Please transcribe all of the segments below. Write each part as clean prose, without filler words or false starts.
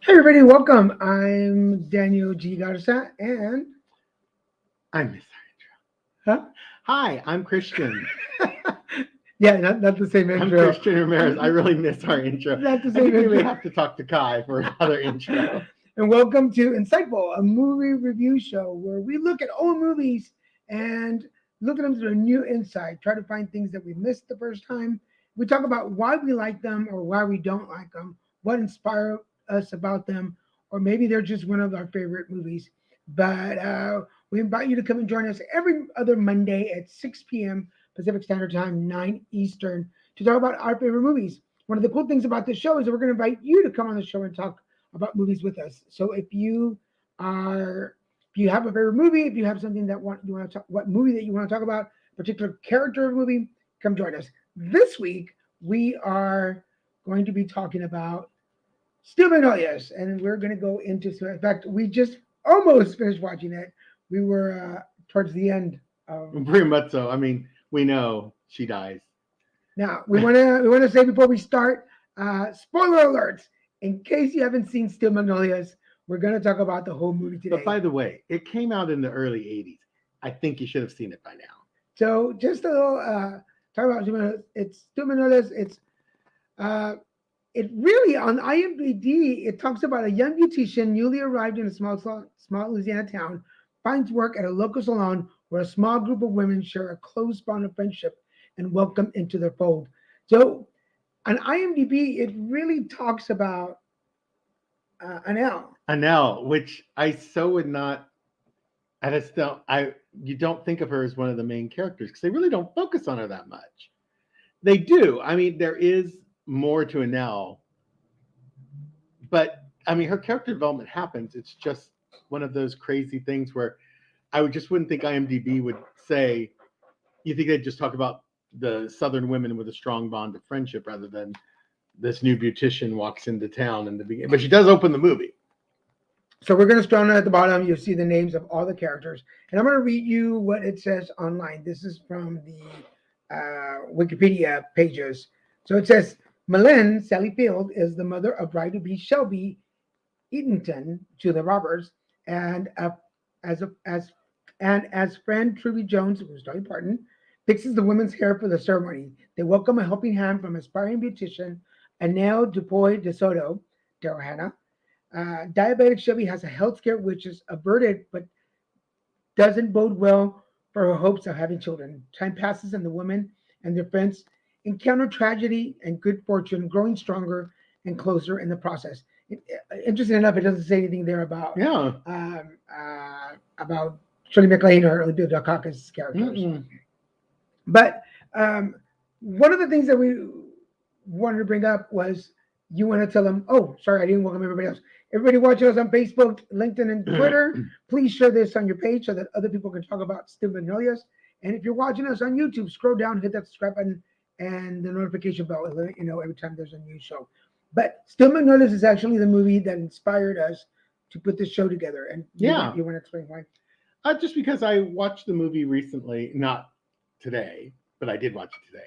Hey everybody, welcome. I'm Daniel G. Garza, and I miss our huh? intro. Hi, I'm Christian. Yeah, not the same I'm intro. Christian Ramirez. I really miss our intro. Not the I same think we may intro. have to talk to Kai for another intro. And welcome to Insightful, a movie review show where we look at old movies and look at them through a new insight. Try to find things that we missed the first time. We talk about why we like them or why we don't like them, what inspired us about them, or maybe they're just one of our favorite movies. But we invite you to come and join us every other Monday at 6 p.m. Pacific Standard Time, 9 Eastern, to talk about our favorite movies. One of the cool things about this show is that we're going to invite you to come on the show and talk about movies with us. So if you have a favorite movie, if you have something that you want to talk, what movie that you want to talk about, particular character of a movie, come join us. This week we are going to be talking about Steel Magnolias, and we're going to go into. So in fact, we just almost finished watching it. We were towards the end of. Pretty much so. I mean, we know she dies. Now we want to say before we start, spoiler alerts. In case you haven't seen Steel Magnolias, we're going to talk about the whole movie today. But by the way, it came out in the early 80s. I think you should have seen it by now. So just a little talk about Steel Magnolias. It's Steel Magnolias. Uh, it really on IMDb it talks about a young beautician newly arrived in a small Louisiana town finds work at a local salon where a small group of women share a close bond of friendship and welcome into their fold. So on IMDb, it really talks about Anel. Anel, which I so would not. I just don't. You don't think of her as one of the main characters because they really don't focus on her that much. They do. I mean, there is more to Anel, but I mean, her character development happens. It's just one of those crazy things where I wouldn't think IMDb would say. You think they'd just talk about the Southern women with a strong bond of friendship rather than this new beautician walks into town in the beginning. But she does open the movie. So we're going to start at the bottom. You'll see the names of all the characters, and I'm going to read you what it says online. This is from the Wikipedia pages. So it says Malin Sally Field is the mother of bride-to-be Shelby Eatonton, Julia Roberts, and as a, as friend Trudy Jones, who's Dolly Parton, fixes the women's hair for the ceremony. They welcome a helping hand from aspiring beautician Anel Dupoy de Soto, Daryl Hannah. Diabetic Shelby has a health scare which is averted but doesn't bode well for her hopes of having children. Time passes and the women and their friends encounter tragedy and good fortune, growing stronger and closer in the process. Interesting enough, it doesn't say anything there about Shirley MacLaine or Olivia Dukakis characters. Mm-mm. But one of the things that we wanted to bring up was you want to tell them, oh, sorry, I didn't welcome everybody else. Everybody watching us on Facebook, LinkedIn, and Twitter, please share this on your page so that other people can talk about Steel Magnolias. And if you're watching us on YouTube, scroll down, hit that subscribe button and the notification bell. It'll let you know every time there's a new show. But Steel Magnolias is actually the movie that inspired us to put this show together. And you want to explain why? Just because I watched the movie recently, not today, but I did watch it today.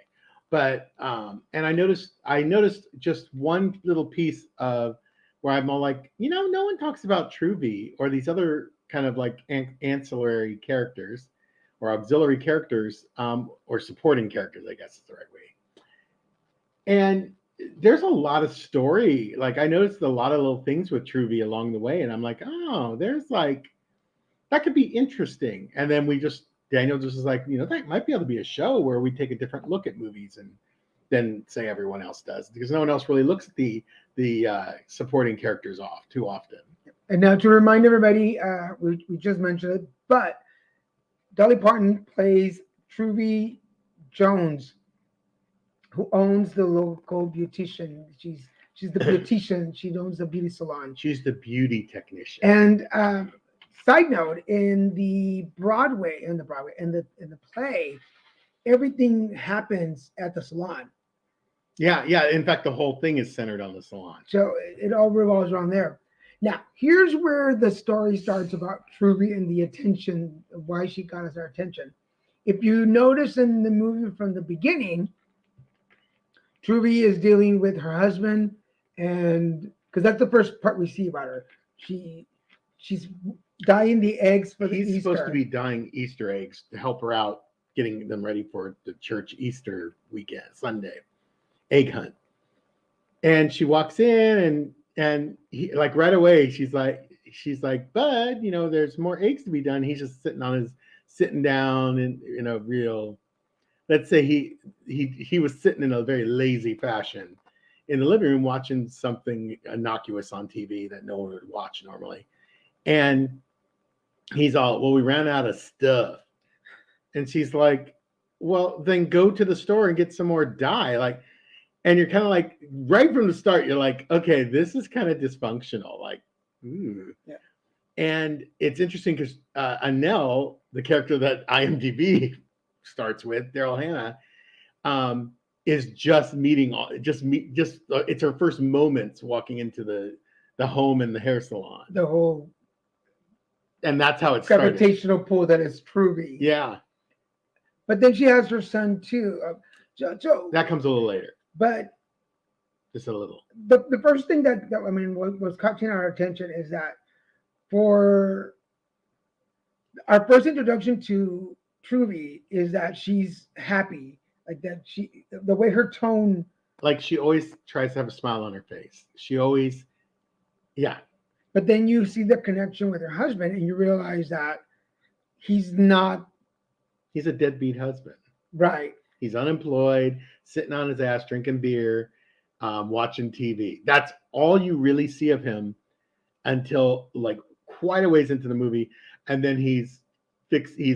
But and I noticed just one little piece of where I'm all like, no one talks about Truvy or these other kind of like ancillary characters or auxiliary characters or supporting characters, I guess is the right way. And there's a lot of story. Like I noticed a lot of little things with Truvy along the way, and I'm like, oh, there's like that could be interesting. And then Daniel just is like, that might be able to be a show where we take a different look at movies and then say everyone else does, because no one else really looks at the supporting characters off too often. And now to remind everybody, we just mentioned it, but Dolly Parton plays Truvy Jones, who owns the local beautician. She's the beautician. She owns the beauty salon. She's the beauty technician. And side note, in the play, everything happens at the salon. Yeah. In fact, the whole thing is centered on the salon. So it all revolves around there. Now, here's where the story starts about Truvy and the attention, why she got us our attention. If you notice in the movie from the beginning, Truvy is dealing with her husband and because that's the first part we see about her. She's dyeing the eggs for the He's Easter. supposed to be dyeing Easter eggs to help her out, getting them ready for the church Easter weekend, Sunday, egg hunt. And she walks in and he, like right away, she's like, Bud, there's more eggs to be done. He's just sitting down in a real, let's say he was sitting in a very lazy fashion in the living room watching something innocuous on TV that no one would watch normally. And he's all, well, we ran out of stuff. And she's like, well, then go to the store and get some more dye. Like, and you're kind of like, right from the start, you're like, okay, this is kind of dysfunctional. Like, ooh. Yeah. And it's interesting because Anel, the character that IMDb starts with, Daryl Hannah, is just it's her first moments walking into the home and the hair salon. The whole and that's how it started. gravitational pull that is Truby. Yeah. But then she has her son too, Joe. That comes a little later. But just a little. The first thing that I mean was catching our attention is that for our first introduction to Truby is that she's happy, like that the way her tone, like she always tries to have a smile on her face. She always, yeah. But then you see the connection with her husband, and you realize that he's not. He's a deadbeat husband. Right. He's unemployed, sitting on his ass, drinking beer, watching TV. That's all you really see of him until like quite a ways into the movie. And then he's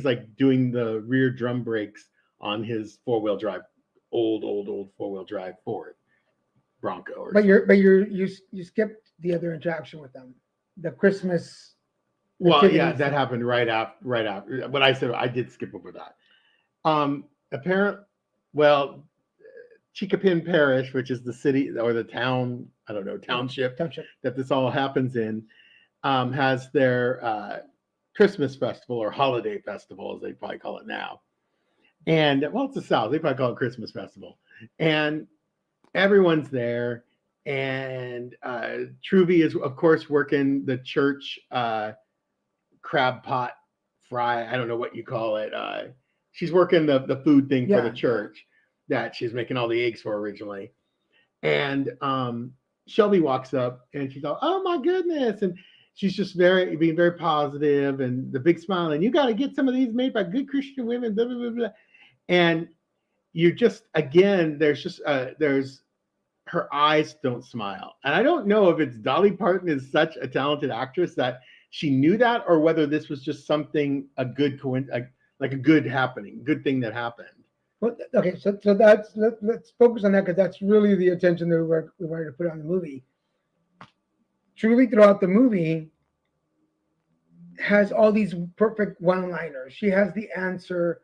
like doing the rear drum brakes on his four-wheel drive, old four-wheel drive Ford Bronco. But you skipped the other interaction with them, the Christmas. Well, yeah, that happened right after. But I said I did skip over that. Chicopin Parish, which is the city or the town, I don't know, township that this all happens in, has their Christmas festival or holiday festival, as they probably call it now. And well, it's the South. They probably call it Christmas festival. And everyone's there. And Truby is, of course, working the church crab pot fry. I don't know what you call it. She's working the food thing for the church that she's making all the eggs for originally. And Shelby walks up and she's all, oh my goodness. And she's just being very positive and the big smile. And you got to get some of these made by good Christian women, blah, blah, blah, blah. And you just, again, there's her eyes don't smile. And I don't know if it's Dolly Parton is such a talented actress that she knew that, or whether this was just something, a good thing that happened. Well, okay, so that's let's focus on that because that's really the attention that we wanted to put on the movie. Truly, throughout the movie, has all these perfect one-liners. She has the answer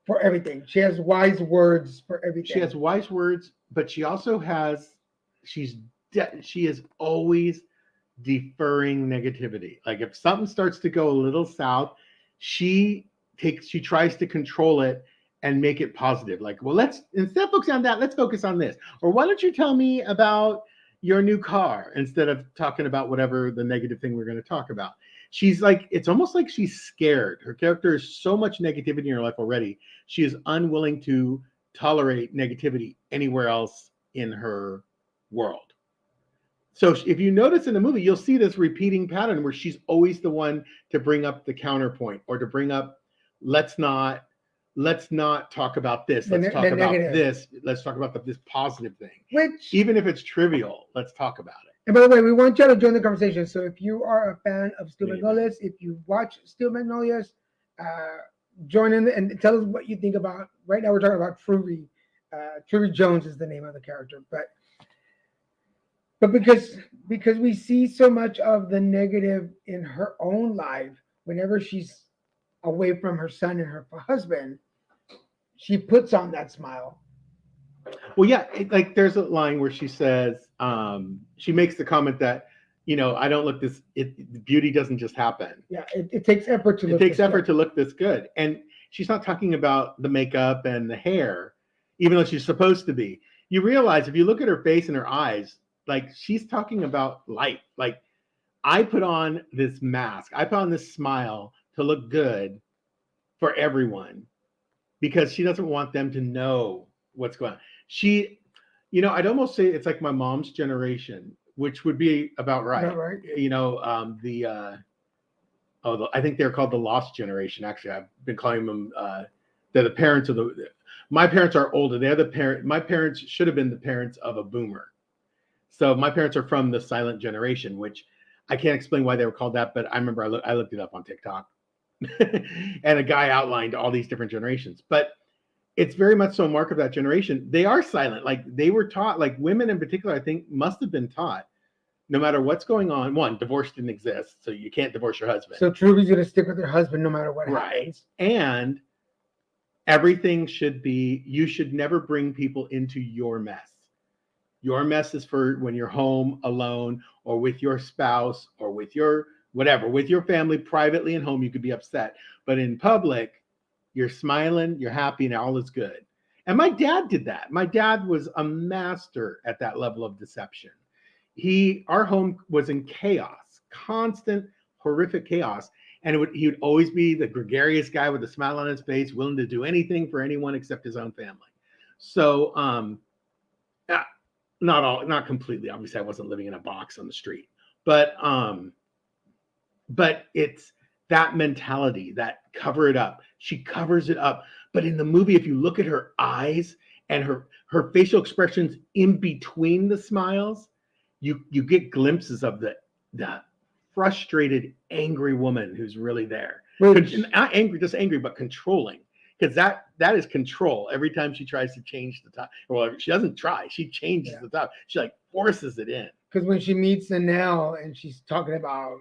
for everything. She has wise words for everything. She has wise words, but she also has. She is always deferring negativity. Like if something starts to go a little south, she tries to control it and make it positive. Like, well, instead of focusing on that, let's focus on this. Or why don't you tell me about your new car instead of talking about whatever the negative thing we're going to talk about. She's like, it's almost like she's scared. Her character is so much negativity in her life already. She is unwilling to tolerate negativity anywhere else in her world. So if you notice in the movie, you'll see this repeating pattern where she's always the one to bring up the counterpoint or to bring up, let's not talk about this. Let's talk about this. Let's talk about this positive thing. Which, even if it's trivial, let's talk about it. And by the way, we want you to join the conversation. So if you are a fan of Steel Magnolias, if you watch Steel Magnolias, join in and tell us what you think about. Right now, we're talking about Truby. Truby Jones is the name of the character, but because we see so much of the negative in her own life, whenever she's away from her son and her husband, she puts on that smile. Well, yeah, like there's a line where she says, she makes the comment that, I don't look this. Beauty doesn't just happen. Yeah, it takes effort to. It takes effort to look this good, and she's not talking about the makeup and the hair, even though she's supposed to be. You realize if you look at her face and her eyes, Like she's talking about life. Like I put on this mask, I put on this smile to look good for everyone because she doesn't want them to know what's going on. She, I'd almost say it's like my mom's generation, which would be about right. About right. I think they're called the lost generation. Actually, I've been calling them, they're the parents of my parents are older. They're the parent. My parents should have been the parents of a boomer. So my parents are from the silent generation, which I can't explain why they were called that, but I remember I looked it up on TikTok and a guy outlined all these different generations. But it's very much so a mark of that generation. They are silent. Like they were taught, like women in particular, I think must have been taught no matter what's going on. One, divorce didn't exist, so you can't divorce your husband. So Truby's going to stick with her husband no matter what happens. And everything should be, you should never bring people into your mess. Your mess is for when you're home alone or with your spouse or with your whatever, with your family privately at home, you could be upset. But in public, you're smiling, you're happy, and all is good. And my dad did that. My dad was a master at that level of deception. Our home was in chaos, constant, horrific chaos. And he would always be the gregarious guy with a smile on his face, willing to do anything for anyone except his own family. So, not completely. Obviously, I wasn't living in a box on the street, but it's that mentality, that cover it up. She covers it up. But in the movie, if you look at her eyes and her facial expressions in between the smiles, you get glimpses of the frustrated, angry woman who's really there. Not angry, just angry, but controlling. Because that is control. Every time she tries to change the top, well, she doesn't try. She changes the top. She like forces it in. Because when she meets Anel and she's talking about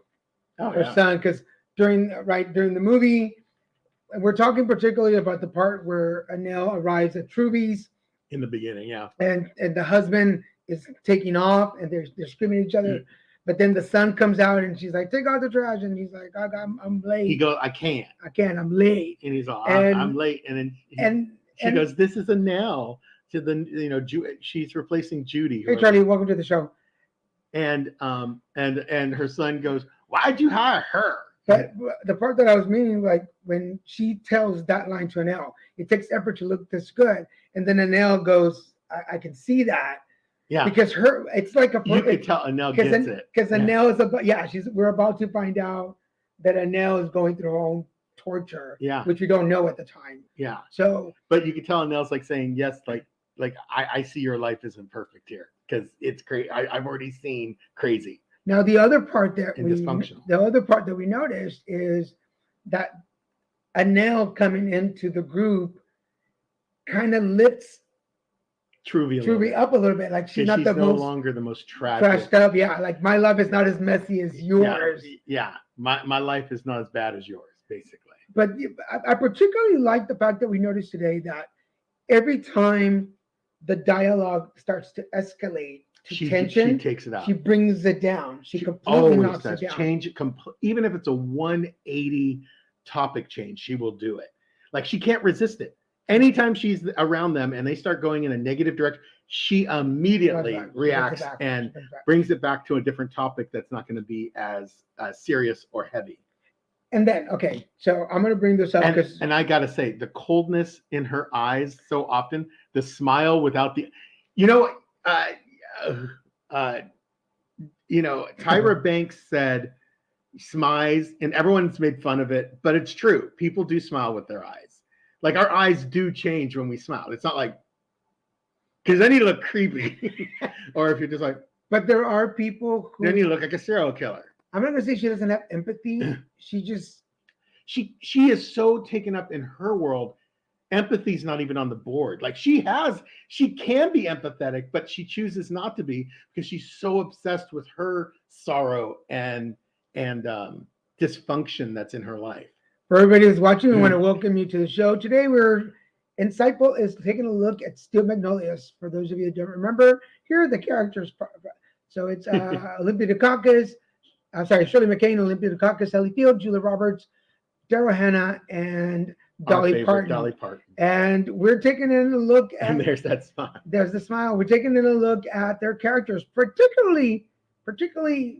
her son, because during the movie, we're talking particularly about the part where Anel arrives at Truby's in the beginning, and the husband is taking off and they're screaming at each other. But then the son comes out and she's like, take out the trash. And he's like, I'm late. He goes, I can't, I'm late. And he's like, I'm late. And then she goes, this is Anel to the, she's replacing Judy. Hey, Charlie, welcome to the show. And her son goes, why'd you hire her? But the part that I was meaning, like when she tells that line to Anel, it takes effort to look this good. And then Anel goes, I can see that. Yeah, because it's like you could tell Anel gets it. Because Anel is we're about to find out that Anel is going through her own torture. Yeah, which we don't know at the time. Yeah. So, but you could tell Anel's like saying yes, like I see your life isn't perfect here because it's great. I've already seen crazy. Now the other part that dysfunctional. We noticed is that Anel coming into the group kind of lifts Truby up a little bit. Like she's not no longer the most tragic. Trashed up, like my life is not as messy as yours. Yeah. My life is not as bad as yours, basically. But I particularly like the fact that we noticed today that every time the dialogue starts to escalate to tension, she takes it out. She brings it down. She completely knocks it down. Change it even if it's a 180 topic change, she will do it. Like she can't resist it. Anytime she's around them and they start going in a negative direction, she immediately reacts and brings it back to a different topic that's not going to be as serious or heavy. And then, okay, so I'm going to bring this up and I got to say, the coldness in her eyes so often, the smile without the, Tyra Banks said smiles, and everyone's made fun of it, but it's true. People do smile with their eyes. Like our eyes do change when we smile. It's not like, because then you look creepy. Or if you're just like, but there are people who, then you look like a serial killer. I'm not gonna say she doesn't have empathy. She is so taken up in her world. Empathy's not even on the board. Like she can be empathetic, but she chooses not to be because she's so obsessed with her sorrow and dysfunction that's in her life. For everybody who's watching, we want to welcome you to the show. Today, Insightful is taking a look at Steel Magnolias. For those of you that don't remember, here are the characters. So it's Olympia Dukakis, Shirley MacLaine, Olympia Dukakis, Ellie Field, Julia Roberts, Daryl Hannah, and Our Dolly favorite Parton. Dolly Parton. And we're taking in a look at. And there's that smile. There's the smile. We're taking in a look at their characters, particularly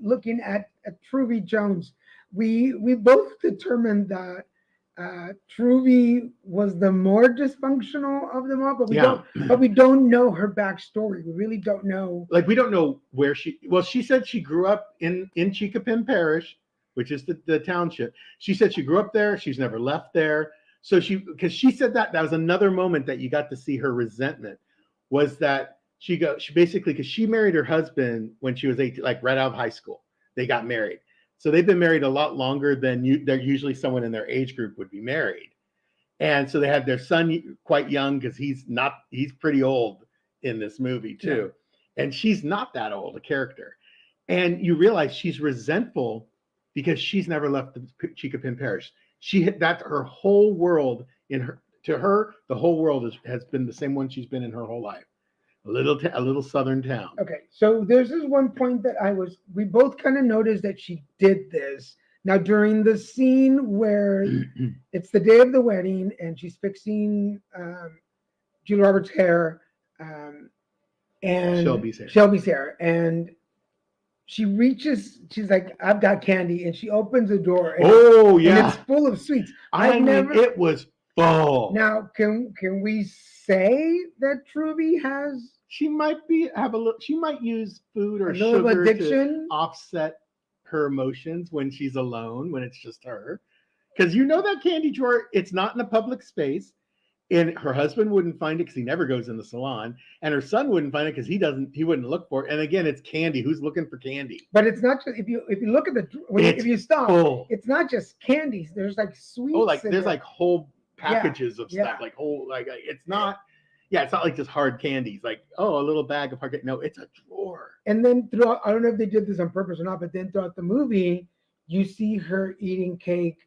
looking at Truvy Jones. We both determined that Truvy was the more dysfunctional of them all, but we don't know her backstory. We really don't know. Like, we don't know where she said she grew up in Chicopin Parish, which is the township. She said she grew up there. She's never left there. So because she said that was another moment that you got to see her resentment, was that she basically, because she married her husband when she was 18, like right out of high school. They got married. So they've been married a lot longer than they're usually someone in their age group would be married. And so they had their son quite young, because he's pretty old in this movie too. Yeah. And she's not that old a character. And you realize she's resentful because she's never left the Chicopin Parish. That's her whole world. To her, the whole world has been the same one she's been in her whole life. A little southern town. Okay, so there's this one point that we both kind of noticed that she did this. Now, during the scene where it's the day of the wedding and she's fixing Julia Roberts' hair and Shelby's hair, and she's like, I've got candy, and she opens the door. And it's full of sweets. It was full. Now, can we say that Truvy has? She might she might use food or sugar addiction to offset her emotions when she's alone, when it's just her. Because that candy drawer, it's not in a public space. And her husband wouldn't find it because he never goes in the salon, and her son wouldn't find it because he wouldn't look for it. And again, it's candy. Who's looking for candy? But it's not just if you look at if you stop, full. It's not just candies. There's like sweets. Oh, like there's like whole packages of stuff, like whole it's not. Yeah, it's not like just hard candies. Like, a little bag of hard candy. No, it's a drawer. And then throughout, I don't know if they did this on purpose or not, but then throughout the movie, you see her eating cake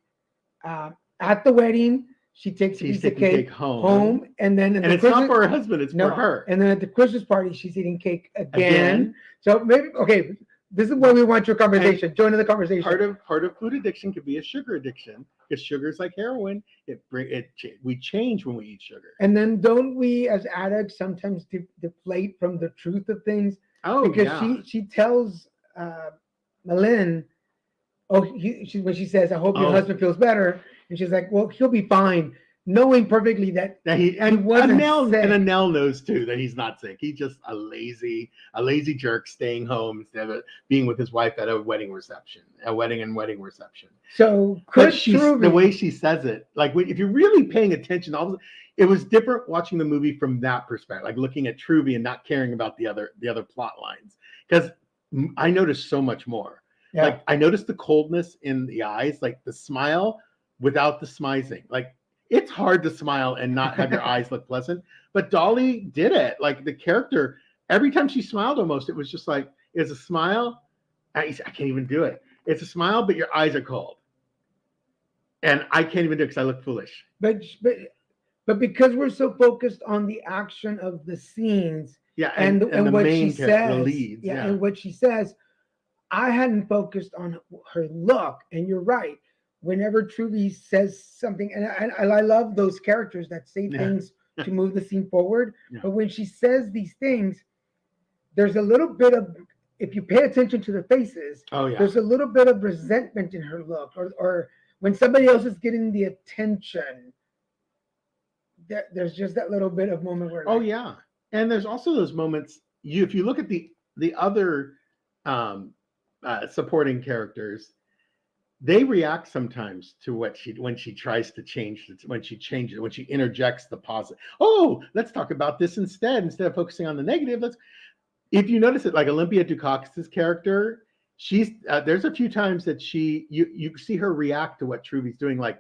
at the wedding. She takes a piece of cake home, and then it's not for her husband; it's for her. And then at the Christmas party, she's eating cake again. So maybe this is where we want your conversation. Join in the conversation. Part of food addiction could be a sugar addiction, because sugar is like heroin. We change when we eat sugar. And then don't we, as addicts, sometimes deflate from the truth of things? Oh, because she tells Malin, when she says, "I hope your husband feels better." And she's like, well, he'll be fine, knowing perfectly that he wasn't sick. And Annelle knows too that he's not sick. He's just a lazy jerk staying home instead of being with his wife at a wedding and wedding reception. So the way she says it, like if you're really paying attention, it was different watching the movie from that perspective, like looking at Truvy and not caring about the other plot lines, because I noticed so much more. Yeah. Like I noticed the coldness in the eyes, like the smile without the smizing. Like it's hard to smile and not have your eyes look pleasant, but Dolly did it. Like the character, every time she smiled, almost it was just like, it's a smile. I can't even do it. It's a smile, but your eyes are cold, and I can't even do it because I look foolish. But because we're so focused on the action of the scenes, and what she says, the leads, and what she says, I hadn't focused on her look. And you're right. Whenever Truvy says something, and I love those characters that say things to move the scene forward. Yeah. But when she says these things, there's a little bit of, if you pay attention to the faces, there's a little bit of resentment in her look, or when somebody else is getting the attention, there's just that little bit of moment where. And there's also those moments. If you look at the other supporting characters, they react sometimes to when she tries to change it, when she interjects the positive. Oh, let's talk about this instead of focusing on the negative. If you notice it, like Olympia Dukakis' character, she's there's a few times that you see her react to what Truvy's doing, like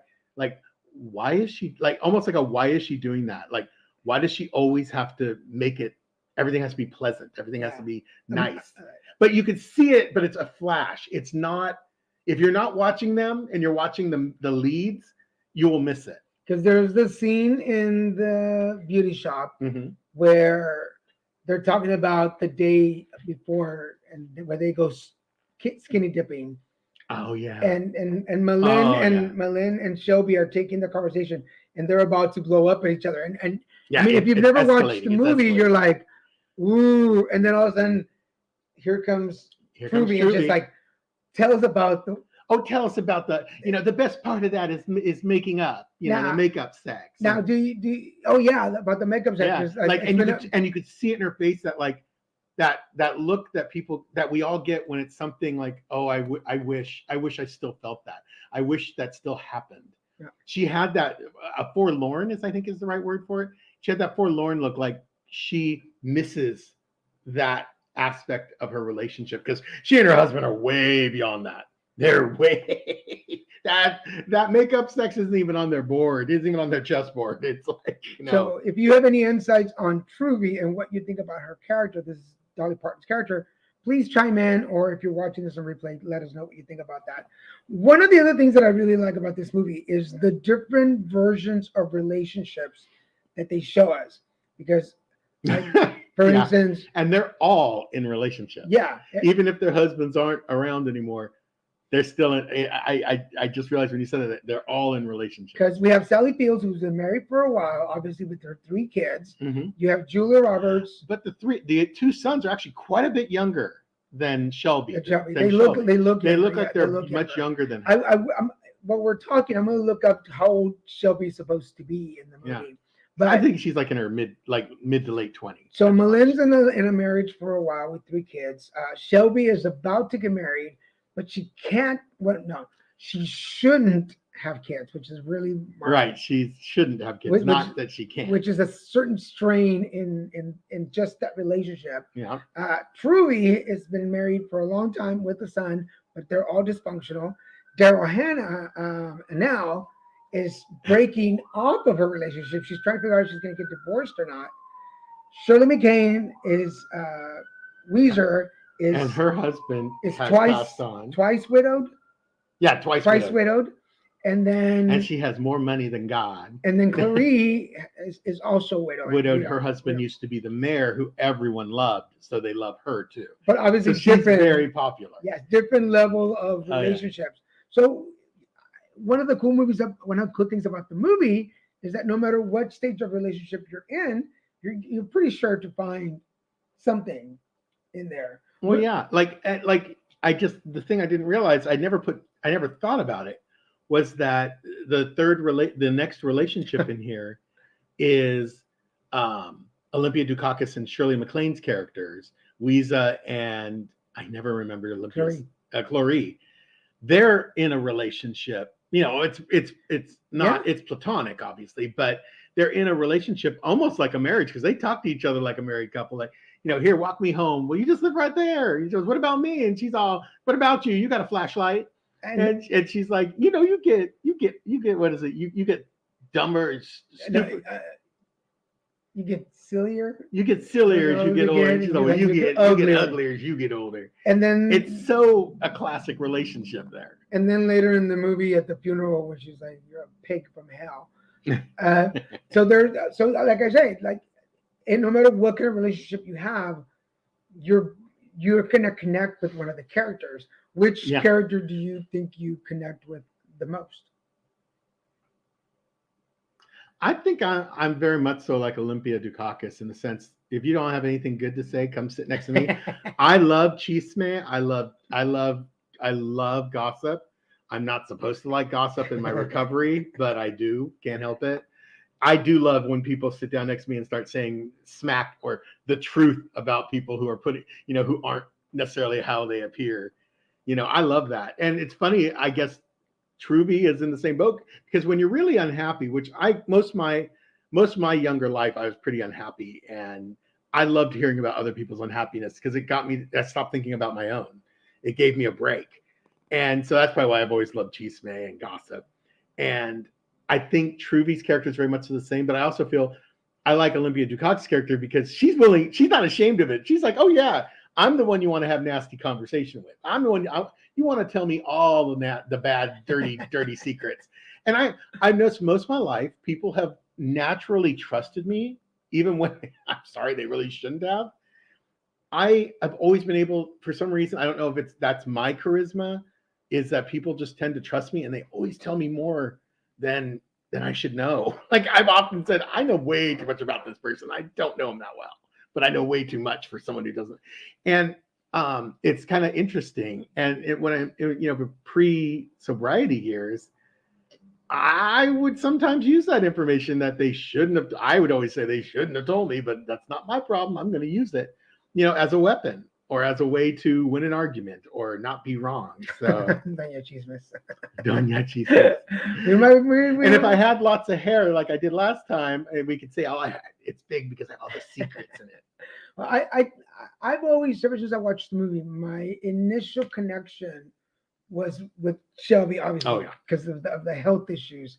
why is she, like almost like why is she doing that? Like why does she always have to make it, everything has to be pleasant, everything has to be nice. But you could see it, but it's a flash. It's not. If you're not watching them and you're watching the leads, you will miss it. Because there's the scene in the beauty shop where they're talking about the day before and where they go skinny dipping. Oh yeah. And Malin Malin and Shelby are taking the conversation. and they're about to blow up at each other. And Yeah, I mean, if you've it's never watched the escalating. It's movie, you're escalating. like, ooh, and then all of a sudden, here comes Here comes Truby, and just Truby. like, tell us about the Oh, tell us about the best part of that is making up, the now. makeup sex. Now, And, oh yeah, about the makeup yeah, sectors, like, it's and been a- you could see it in her face that like that look that people that we all get when it's something like, oh, I wish I still felt that. I wish that still happened. Yeah. She had that a forlorn is I think is the right word for it. She had that forlorn look, like she misses that aspect of her relationship because she and her husband are way beyond that. They're way that makeup sex isn't even on their board, isn't even on their chessboard. It's like, So if you have any insights on Truby and what you think about her character, this is Dolly Parton's character, please chime in, or if you're watching this on replay, let us know what you think about that. One of the other things that I really like about this movie is the different versions of relationships that they show us. Because, for yeah. instance, And they're all in relationships. yeah, Even if their husbands aren't around anymore, they're still in. I just realized when you said that they're all in relationships. because we have Sally Fields, who's been married for a while, obviously with her 3 kids. Mm-hmm. You have Julia Roberts. But the 2 sons are actually quite a bit younger than Shelby. They look like they're much younger than her. While we're talking, I'm going to look up how old Shelby's supposed to be in the movie. Yeah. But I think she's like in her mid to late 20s. So Malin's in a marriage for a while with 3 kids. Shelby is about to get married, but she can't. She shouldn't have kids, which is really right. She shouldn't have kids. Not that she can't. Which is a certain strain in just that relationship. Yeah. Truly has been married for a long time with a son, but they're all dysfunctional. Daryl Hannah now is breaking off of her relationship. She's trying to figure out if she's going to get divorced or not. Shirley MacLaine is Weezer is, and her husband is has twice widowed. Yeah, twice widowed. And she has more money than God. And then Clarie is also widowed. Her husband used to be the mayor, who everyone loved, so they love her too. But obviously, so she's very popular. Yes, different level of relationships. So one of the cool things about the movie is that no matter what stage of relationship you're in, you're pretty sure to find something in there. Well, yeah, like the thing I didn't realize, I never thought about it, was that the next relationship in here is Olympia Dukakis and Shirley MacLaine's characters, Weeza and I never remember Olympia's Clarie. They're in a relationship. It's not it's platonic, obviously, but they're in a relationship almost like a marriage because they talk to each other like a married couple. Like, here, walk me home. Well, you just live right there. He goes, what about me? And she's all, what about you? You got a flashlight? And she's like, you get what is it? You get dumber. You get sillier. You get sillier as you get older. You get uglier as you get older. And then it's so a classic relationship there. And then later in the movie at the funeral, when she's like, "You're a pig from hell." So like I say, and no matter what kind of relationship you have, you're gonna connect with one of the characters. Which character do you think you connect with the most? I think I'm very much so like Olympia Dukakis in the sense, if you don't have anything good to say, come sit next to me. I love chisme. I love gossip. I'm not supposed to like gossip in my recovery, but I do. Can't help it. I do love when people sit down next to me and start saying smack or the truth about people who are who aren't necessarily how they appear. I love that. And it's funny, I guess Truby is in the same boat, because when you're really unhappy, which most of my younger life, I was pretty unhappy, and I loved hearing about other people's unhappiness because it got me, I stopped thinking about my own. It gave me a break. And so that's probably why I've always loved chisme and gossip. And I think Truby's character is very much the same, but I also feel I like Olympia Dukakis' character because she's not ashamed of it. She's like, oh yeah, I'm the one you want to have nasty conversation with. I'm the one you want to tell me all the bad, dirty secrets. And I've noticed most of my life, people have naturally trusted me, even when I'm sorry, they really shouldn't have. I have always been able, for some reason, I don't know if that's my charisma, is that people just tend to trust me and they always tell me more than then I should know. Like I've often said, I know way too much about this person. I don't know him that well, but I know way too much for someone who doesn't. And it's kind of interesting. And pre sobriety years, I would sometimes use that information that they shouldn't have. I would always say they shouldn't have told me, but that's not my problem. I'm going to use it, as a weapon or as a way to win an argument or not be wrong. So, Doña Chismes. Doña Chismes. And if I had lots of hair like I did last time, we could say, "Oh, it's big because I have all the secrets in it." Well, I've always, ever since I watched the movie, my initial connection was with Shelby, obviously, Oh, yeah. because of the health issues.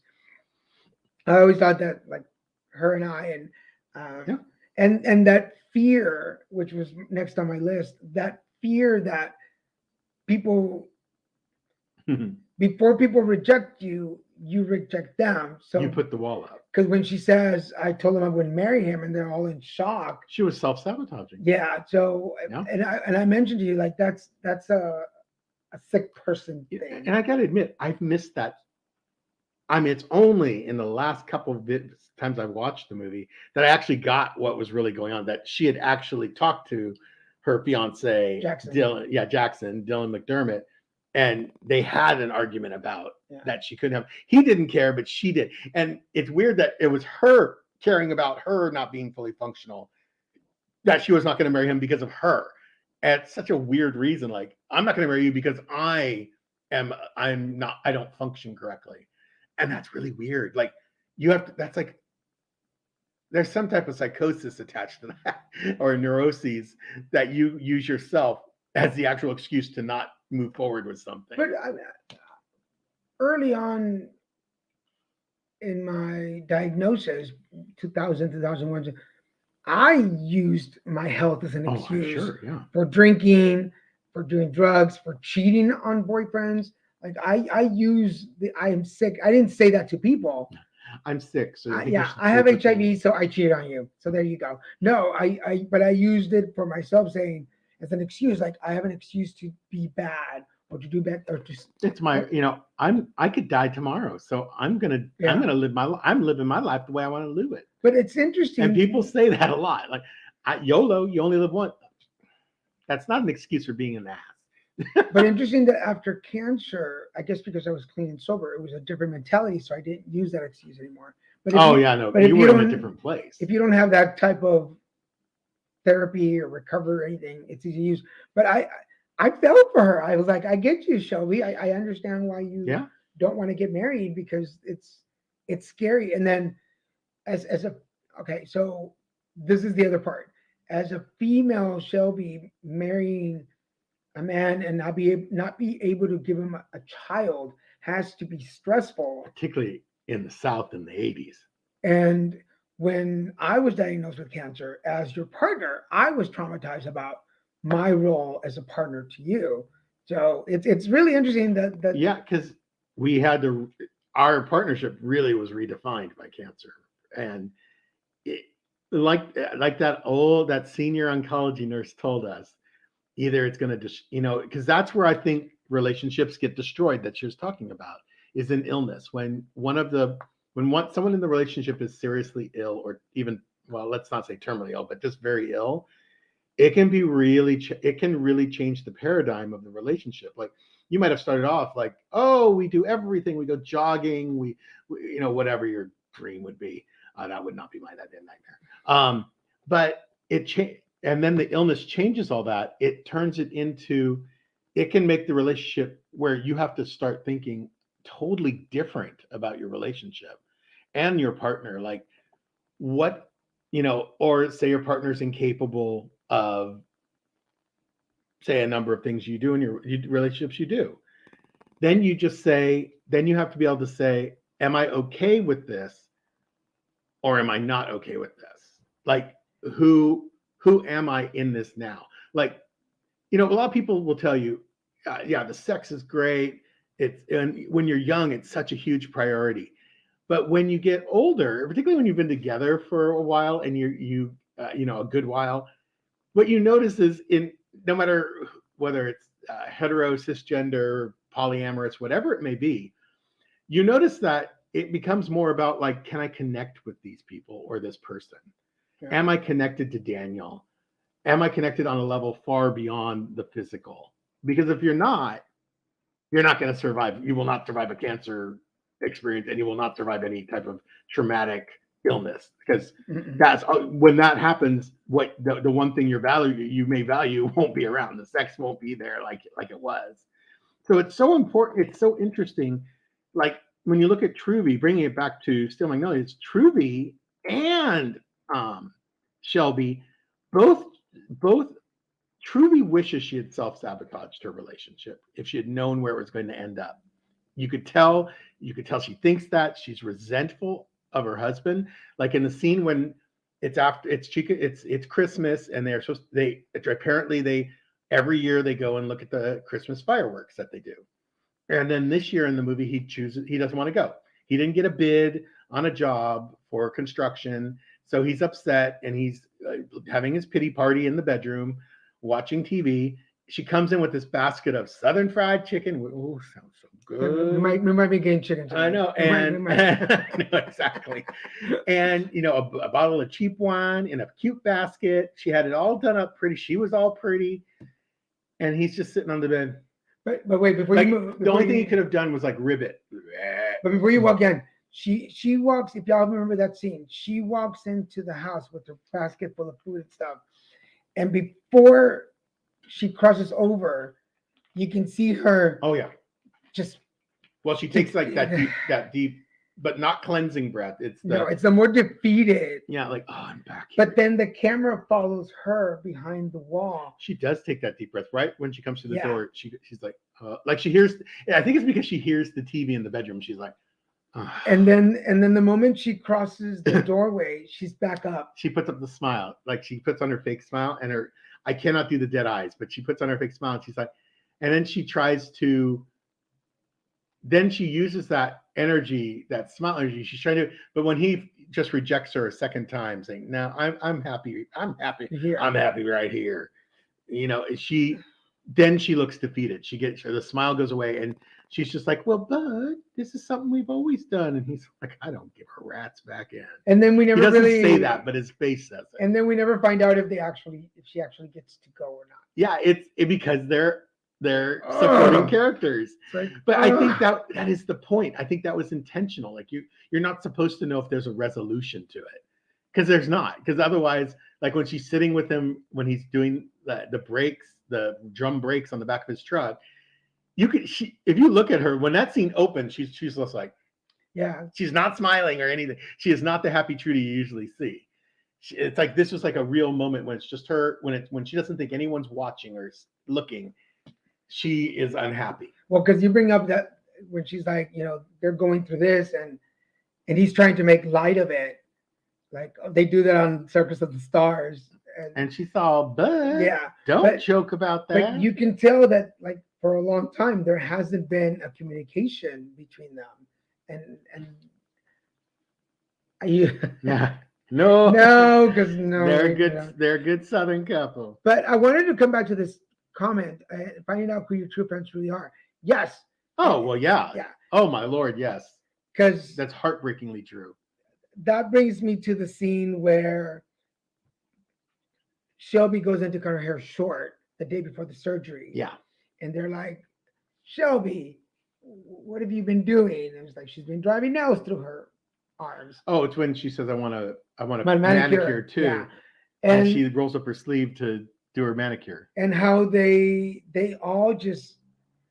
I always thought that, like, her and I, Yeah. and that fear, which was next on my list, that fear that people, before people reject you, you reject them. So You put the wall up. because when she says, I told them I wouldn't marry him, and they're all in shock. She was self-sabotaging. Yeah. So, Yeah. and I mentioned to you, like, that's a sick person thing. And I got to admit, I've missed that. I mean, it's only in the last couple of times I've watched the movie that I actually got what was really going on, that she had actually talked to her fiance, Jackson. Dylan McDermott, and they had an argument about that she couldn't have. He didn't care, but she did. And it's weird that it was her caring about her not being fully functional, that she was not going to marry him because of her. And it's such a weird reason. Like, I'm not going to marry you because I don't function correctly. And that's really weird. Like, that's like, there's some type of psychosis attached to that, or neuroses, that you use yourself as the actual excuse to not move forward with something. But early on in my diagnosis, 2000, 2001, I used my health as an excuse for drinking, for doing drugs, for cheating on boyfriends. Like, I use I am sick. I didn't say that to people. I'm sick. So I have HIV, so I cheated on you. So there you go. No, but I used it for myself, saying as an excuse, like, I have an excuse to be bad or to do bad or just. It's my, I could die tomorrow, so I'm gonna living my life the way I want to live it. But it's interesting. And people say that a lot, like, YOLO, you only live once. That's not an excuse for being an ass. But interesting that after cancer, I guess because I was clean and sober, it was a different mentality, so I didn't use that excuse anymore. But but you were in a different place. If you don't have that type of therapy or recovery or anything, it's easy to use. But I felt for her. I was like, I get you, Shelby. I understand why you don't want to get married, because it's scary. And then so this is the other part. As a female Shelby marrying a man and not be able to give him a child has to be stressful, particularly in the South in the 80s. And when I was diagnosed with cancer, as your partner, I was traumatized about my role as a partner to you. So it's really interesting that because we had our partnership really was redefined by cancer. And like that senior oncology nurse told us, either it's going to just, because that's where I think relationships get destroyed, that she was talking about, is in illness. When someone in the relationship is seriously ill, or even, well, let's not say terminally ill, but just very ill, it can really change the paradigm of the relationship. Like, you might have started off like, oh, we do everything, we go jogging, we whatever your dream would be. That would not be my nightmare. But it changed. And then the illness changes all that. It turns it into, it can make the relationship where you have to start thinking totally different about your relationship and your partner. Like, what, or say your partner's incapable of, say, a number of things you do in your relationships you do. Then you have to be able to say, am I okay with this? Or am I not okay with this? Like, who am I in this now? Like, a lot of people will tell you, the sex is great. And when you're young, it's such a huge priority. But when you get older, particularly when you've been together for a while and a good while, what you notice is, no matter whether it's hetero, cisgender, polyamorous, whatever it may be, you notice that it becomes more about like, can I connect with these people or this person? Yeah. Am I connected to Daniel? Am I connected on a level far beyond the physical? Because if you're not going to survive. You will not survive a cancer experience, and you will not survive any type of traumatic illness, because that's when that happens. What the one thing you may value won't be around. The sex won't be there like it was. So it's so important. It's so interesting. Like when you look at Truby, bringing it back to Still Magnolias, Truby and Shelby both Truby wishes she had self-sabotaged her relationship if she had known where it was going to end up. You could tell she thinks that she's resentful of her husband. Like in the scene when it's Christmas, and they every year they go and look at the Christmas fireworks that they do. And then this year in the movie, he doesn't want to go. He didn't get a bid on a job for construction, so he's upset, and he's having his pity party in the bedroom, watching TV. She comes in with this basket of Southern fried chicken. Oh, sounds so good. We might be getting chicken tonight. I know, and I know exactly. And a bottle of cheap wine in a cute basket. She had it all done up pretty. She was all pretty, and he's just sitting on the bed. But wait, before like, you move, the only thing he could have done was like ribbit. But before you walk in, she walks. If y'all remember that scene, she walks into the house with her basket full of food and stuff, and before she crosses over, you can see her. Oh yeah. Just. Well, she takes like that deep, but not cleansing breath. It's the more defeated. Yeah, like, oh, I'm back here. But then the camera follows her behind the wall. She does take that deep breath right when she comes to the door. She's like she hears. I think it's because she hears the TV in the bedroom. She's like, and then the moment she crosses the doorway, she's back up. She puts up the smile, like she puts on her fake smile, and I cannot do the dead eyes, but she puts on her fake smile, and she's like, and then she tries to. Then she uses that energy, that smile energy. She's trying to, but when he just rejects her a second time, saying, "No, I'm happy. I'm happy. Here. I'm happy right here." Then she looks defeated. The smile goes away, and she's just like, "Well, bud, this is something we've always done." And he's like, "I don't give a rat's back in." And then we never he doesn't really say that, but his face says it. And then we never find out if she actually gets to go or not. Yeah, it's because they're supporting characters. Like, but I think that is the point. I think that was intentional. Like you're not supposed to know if there's a resolution to it, because there's not. Because otherwise, like when she's sitting with him when he's doing the brakes, the drum brakes on the back of his truck, if you look at her when that scene opens, she's just like, yeah, she's not smiling or anything. She is not the happy Trudy you usually see. It's like this was like a real moment when it's just her, when she doesn't think anyone's watching or looking. She is unhappy. Well, because you bring up that when she's like, they're going through this, and he's trying to make light of it, like they do that on Circus of the Stars. And she's all, but yeah, don't joke about that. But you can tell that, like, for a long time there hasn't been a communication between them, and yeah. No, because they're good. They're a good Southern couple. But I wanted to come back to this comment, finding out who your true friends really are. Yes. Oh, well, yeah. Yeah. Oh, my Lord, yes. Because that's heartbreakingly true. That brings me to the scene where Shelby goes in to cut her hair short the day before the surgery. Yeah. And they're like, Shelby, what have you been doing? And it's like, she's been driving nails through her arms. Oh, it's when she says, I want a manicure too. Yeah. And she rolls up her sleeve to do her manicure. And how they all just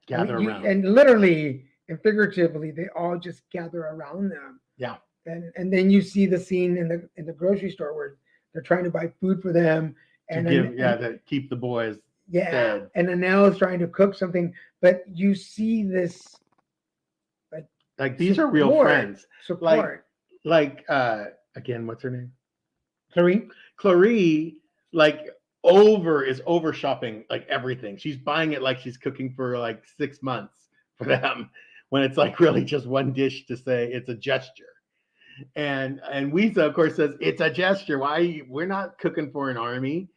gather around. And literally and figuratively, they all just gather around them. Yeah. And then you see the scene in the grocery store where they're trying to buy food for them to keep the boys fed. And Annelle is trying to cook something, but you see this like these are real friends. Support. Like again, what's her name? Clary, like is over shopping like everything. She's buying it like she's cooking for like 6 months for them, when it's like really just one dish to say it's a gesture. And Weeza, of course, says it's a gesture. We're not cooking for an army.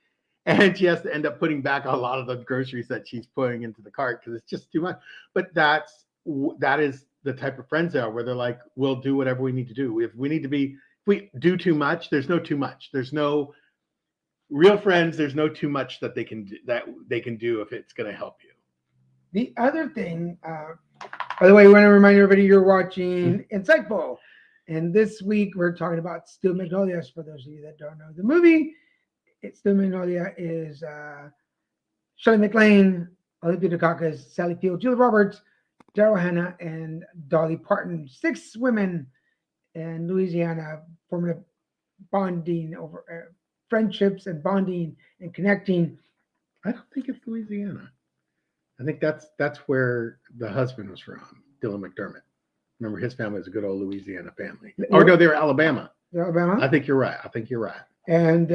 And she has to end up putting back a lot of the groceries that she's putting into the cart because it's just too much. But that is the type of friends they are, where they're like, we'll do whatever we need to do. If we do too much, there's no too much. There's no real friends. There's no too much that they can do if it's going to help you. The other thing, by the way, we want to remind everybody you're watching Insightful. And this week we're talking about Still Magnolias. For those of you that don't know the movie, Still Magnolia is Shirley MacLaine, Olivia Dukakis, Sally Field, Julia Roberts, Daryl Hannah, and Dolly Parton. 6 women in Louisiana forming a bonding over friendships and bonding and connecting. I don't think it's Louisiana. I think that's where the husband was from, Dylan McDermott. Remember, his family was a good old Louisiana family. Or no, they were Alabama. Alabama? I think you're right. And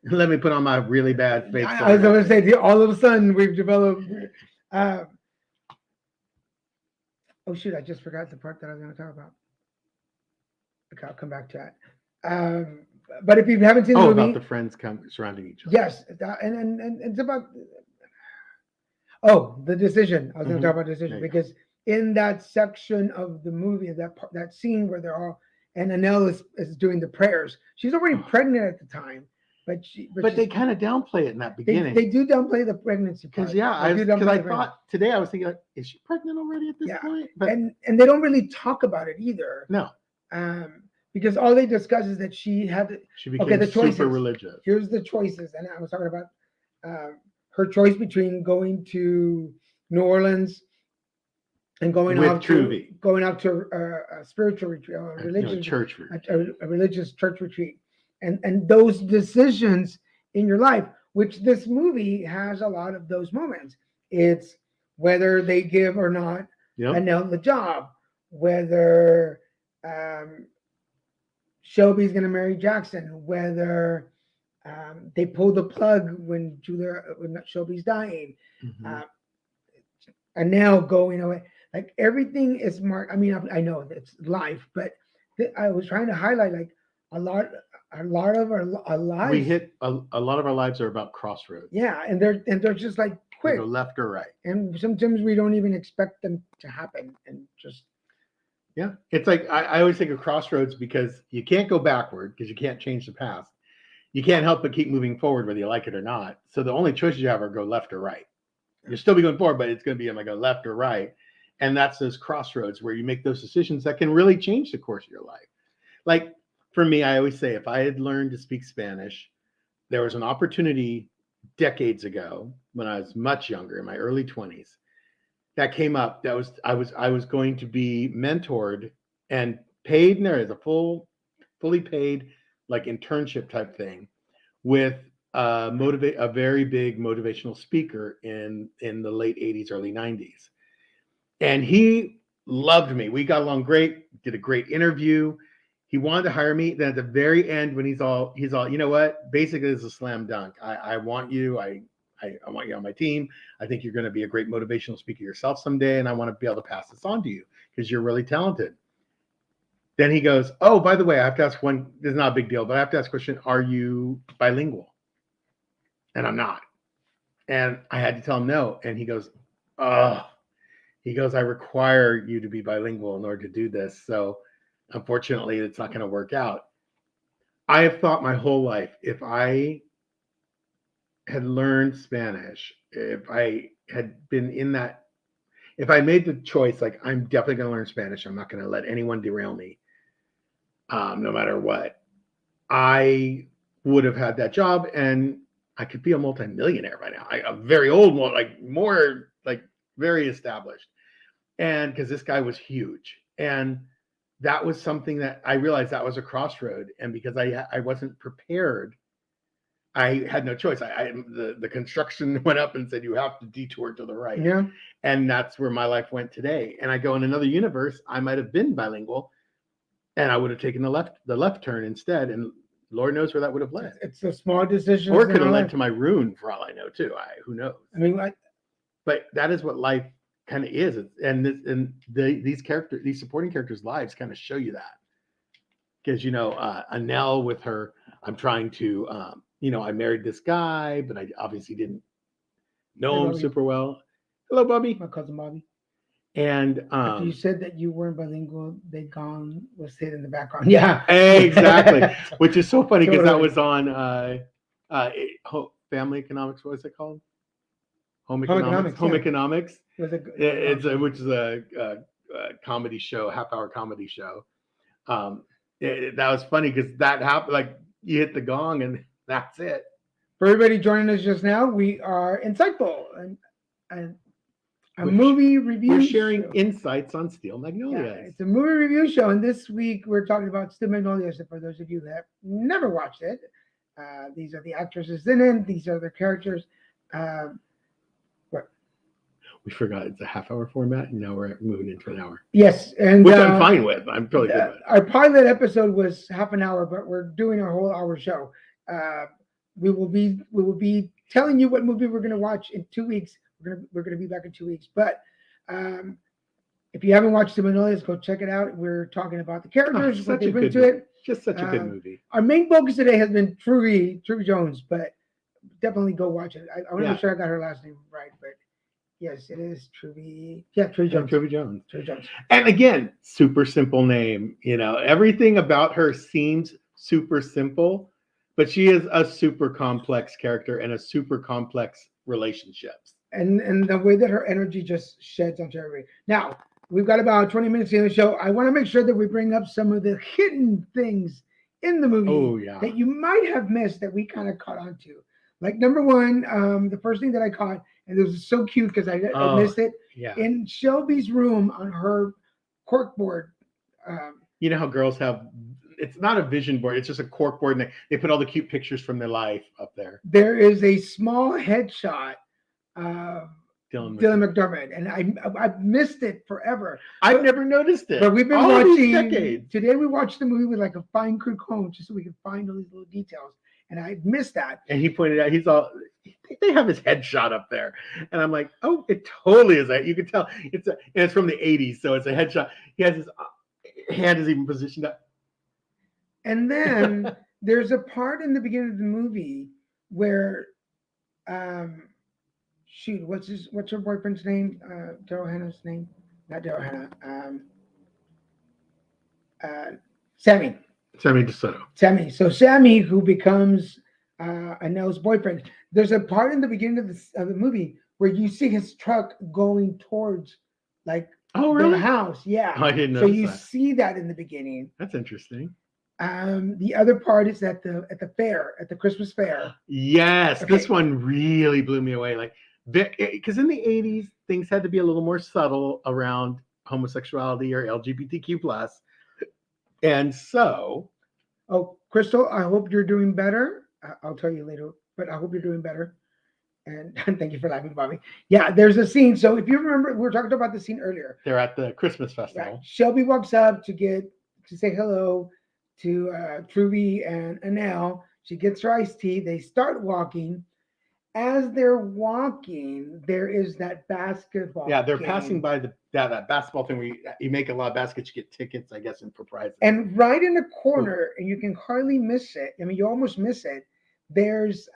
let me put on my really bad fake. I was going to say, all of a sudden we've developed. Oh shoot! I just forgot the part that I was going to talk about. Okay, I'll come back to that. But if you haven't seen the movie, about the friends surrounding each other. Yes, and it's about the decision. I was going to talk about decision because in that section of the movie, that scene where they're all and Annelle is doing the prayers. She's already pregnant at the time, but they kind of downplay it in that beginning. They do downplay the pregnancy because I thought today I was thinking, like, is she pregnant already at this point? But and they don't really talk about it either. No. Because all they discuss is that she became the choices. Super religious. Here's the choices, and I was talking about her choice between going to New Orleans and going out to a spiritual retreat, a religious church retreat, a religious church retreat, and those decisions in your life, which this movie has a lot of those moments. It's whether they give or not Annelle the job, whether Shelby's going to marry Jackson, whether they pull the plug when Shelby's dying, Annelle going away. Like everything is marked. I mean, I know it's life, but I was trying to highlight like a lot of our lives. We hit a lot of our lives are about crossroads. Yeah, and they're just like quick, go left or right, and sometimes we don't even expect them to happen, and just. Yeah, it's like I always think of crossroads because you can't go backward because you can't change the past. You can't help but keep moving forward whether you like it or not. So the only choices you have are go left or right. You'll still be going forward, but it's going to be go left or right. And that's those crossroads where you make those decisions that can really change the course of your life. Like for me, I always say if I had learned to speak Spanish, there was an opportunity decades ago when I was much younger, in my early 20s, that came up. That was I was going to be mentored and paid, and there is a fully paid like internship type thing with a very big motivational speaker in the late 80s, early 90s. And he loved me. We got along great, did a great interview. He wanted to hire me. Then at the very end, when he's all, you know what? Basically, it's a slam dunk. I want you. I want you on my team. I think you're going to be a great motivational speaker yourself someday. And I want to be able to pass this on to you because you're really talented. Then he goes, oh, by the way, I have to ask one. This is not a big deal, but I have to ask a question. Are you bilingual? And I'm not. And I had to tell him no. And he goes, oh. He goes, I require you to be bilingual in order to do this. So unfortunately, it's not going to work out. I have thought my whole life, if I had learned Spanish, if I had been in that, if I made the choice, like I'm definitely going to learn Spanish, I'm not going to let anyone derail me, no matter what, I would have had that job and I could be a multimillionaire by now. A very old one, very established. And because this guy was huge. And that was something that I realized that was a crossroad. And because I wasn't prepared, I had no choice. The construction went up and said, you have to detour to the right. Yeah. And that's where my life went today. And I go in another universe, I might have been bilingual and I would have taken the left turn instead. And Lord knows where that would have led. It's a small decision. Or it could have led to my ruin for all I know too. Who knows? I mean, but that is what life kind of is. These supporting characters' lives kind of show you that. Because, Annelle with her, I'm trying to, I married this guy, but I obviously didn't know him super well. Hello, Bobby. My cousin Bobby. And After you said that you weren't bilingual, they gone was hit in the background. Yeah, exactly, which is so funny because that Totally. was on Family Economics. What was it called? Home Home Economics. economics. Home Yeah, Economics. it was a long It's show. which is a comedy show, half-hour comedy show. That was funny because that happened. Like you hit the gong and that's it. For everybody joining us just now, we are insightful and a We're, movie we're review sharing show. insights on Steel Yeah, Magnolias. it's a movie review show, and this week we're talking about Steel Magnolias. For those of you that have never watched it, these are the actresses in it. These are the characters. Uh, We forgot it's a half-hour format, and now we're moving into an hour, yes, and which I'm fine with. I'm totally good with. our pilot episode was half an hour, but we're doing a whole hour show. Uh, we will be telling you what movie we're going to watch in 2 weeks. We're gonna be back in 2 weeks, but um, if you haven't watched the Magnolias, go check it out. We're talking about the characters, what Such they a bring good to movie. it. Just such a good movie. Our main focus today has been Trudy Jones, but definitely go watch it. I want to Yeah. make sure I got her last name right, but yes, it is Trudy. Yeah, Trudy Jones. Trudy Jones. Trudy Jones. And again, super simple name. You know, everything about her seems super simple, but she is a super complex character and a super complex relationships. And the way that her energy just sheds onto everybody. Now, we've got about 20 minutes in the show. I want to make sure that we bring up some of the hidden things in the movie Oh yeah. that you might have missed that we kind of caught on to. Like number one, the first thing that I caught, and it was so cute because I missed it, Yeah. in Shelby's room on her corkboard. You know how girls have, it's not a vision board, it's just a cork board, and they put all the cute pictures from their life up there. There is a small headshot of Dylan McDermott, and I've missed it forever. I've never noticed it. But we've been all these watching decades. Today. We watched the movie with like a fine crew comb just so we could find all these little details, and I missed that. And he pointed out, he's all, they have his headshot up there, and I'm like, oh, it totally is that. You can tell it's from the '80s, so it's a headshot. He has his hand is even positioned up. And then there's a part in the beginning of the movie where, shoot, what's her boyfriend's name? Daryl Hannah's name? Not Daryl Hannah. Sammy. Sammy DeSoto. Sammy. So Sammy, who becomes Anel's boyfriend. There's a part in the beginning of the movie where you see his truck going towards like really? their house. Yeah. Oh, I didn't know. So you see that in the beginning. That's interesting. The other part is at the fair, at the Christmas fair. Yes, okay. This one really blew me away. Like, because in the '80s, things had to be a little more subtle around homosexuality or LGBTQ+. And so, oh, Crystal, I hope you're doing better. I'll tell you later, but I hope you're doing better. And thank you for laughing, Bobby. Yeah, there's a scene. So if you remember, we were talking about the scene earlier. They're at the Christmas festival. Right. Shelby walks up to say hello to Trudy and Anel. She gets her iced tea. They start walking. As they're walking, there is that basketball. Yeah, they're passing by that basketball thing where you make a lot of baskets, you get tickets, I guess, and for prizes. And right in the corner, and you can hardly miss it. I mean, you almost miss it. There's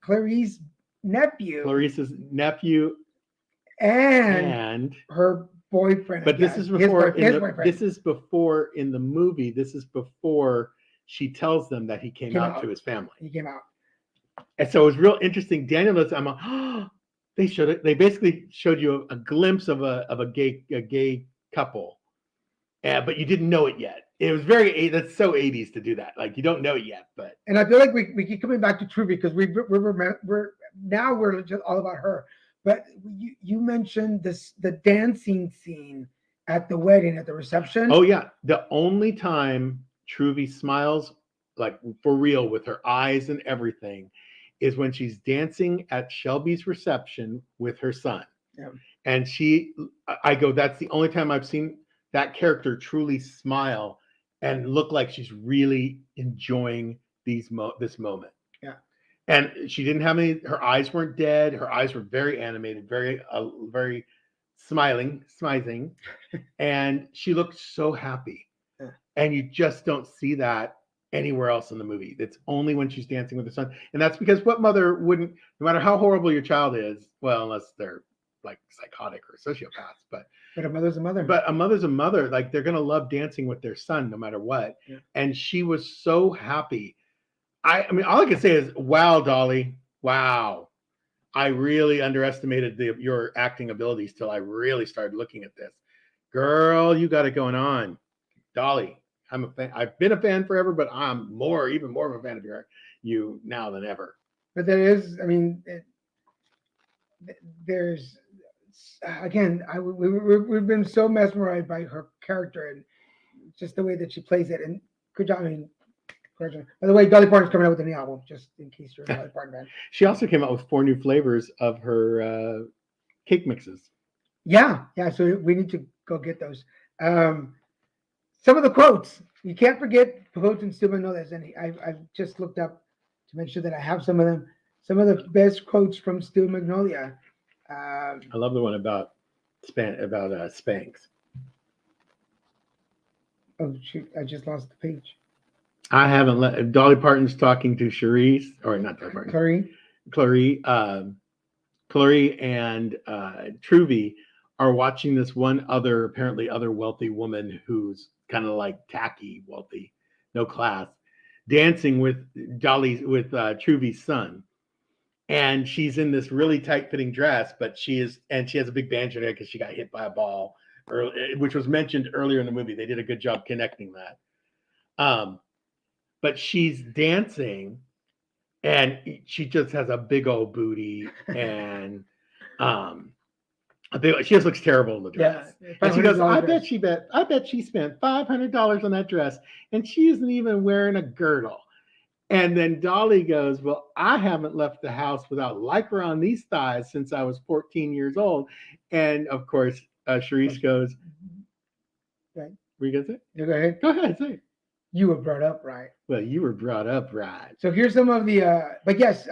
Clarice's nephew and her boyfriend. But this is before this is before in the movie. This is before she tells them that he came out to his family. He came out. And so it was real interesting. Daniel knows I'm like, oh, they showed it. They basically showed you a glimpse of a gay couple, but you didn't know it yet. It was that's so 80s to do that. Like you don't know it yet, but. And I feel like we keep coming back to Trudy because we're just all about her. But you mentioned the dancing scene at the wedding, at the reception. Oh yeah, the only time Trudy smiles like for real with her eyes and everything is when she's dancing at Shelby's reception with her son. Yeah. And that's the only time I've seen that character truly smile and look like she's really enjoying this moment. Yeah. And she didn't have her eyes weren't dead. Her eyes were very animated, very smiling. And she looked so happy. Yeah. And you just don't see that anywhere else in the movie. It's only when she's dancing with her son. And that's because what mother wouldn't, no matter how horrible your child is, well, unless they're like psychotic or sociopaths, but a mother's a mother. a mother's a mother. Like they're gonna love dancing with their son no matter what. Yeah. And she was so happy. I mean, all I can say is, wow, Dolly, wow. I really underestimated your acting abilities till I really started looking at this. Girl, you got it going on. Dolly, I'm a fan. I've been a fan forever, but I'm even more of a fan of you now than ever. But there is, I mean, there's again, we've been so mesmerized by her character and just the way that she plays it. And good job. I mean, by the way, Dolly Parton's coming out with a new album, just in case you're a Dolly Parton fan. She also came out with 4 new flavors of her cake mixes. Yeah. So we need to go get those. Some of the quotes, you can't forget quotes in Stu Magnolias, and I've just looked up to make sure that I have some of them. Some of the best quotes from Stu Magnolia. I love the one about Spanx. Oh shoot! I just lost the page. I haven't let Dolly Parton's talking to Charisse, or not Dolly Parton. Clary and Truvy are watching this one apparently other wealthy woman who's kind of like tacky wealthy, no class, dancing with Truvy's son. And she's in this really tight-fitting dress, but she has a big bandage there because she got hit by a ball, which was mentioned earlier in the movie. They did a good job connecting that. But she's dancing, and she just has a big old booty, and she just looks terrible in the dress. Yeah, and she goes, I bet she spent $500 on that dress, and she isn't even wearing a girdle. And then Dolly goes, well, I haven't left the house without lycra on these thighs since I was 14 years old. And of course, Charisse goes, right. Were you going to say? No, go ahead. Go ahead, say it. You were brought up right. Well, you were brought up right. So here's some of the, but yes.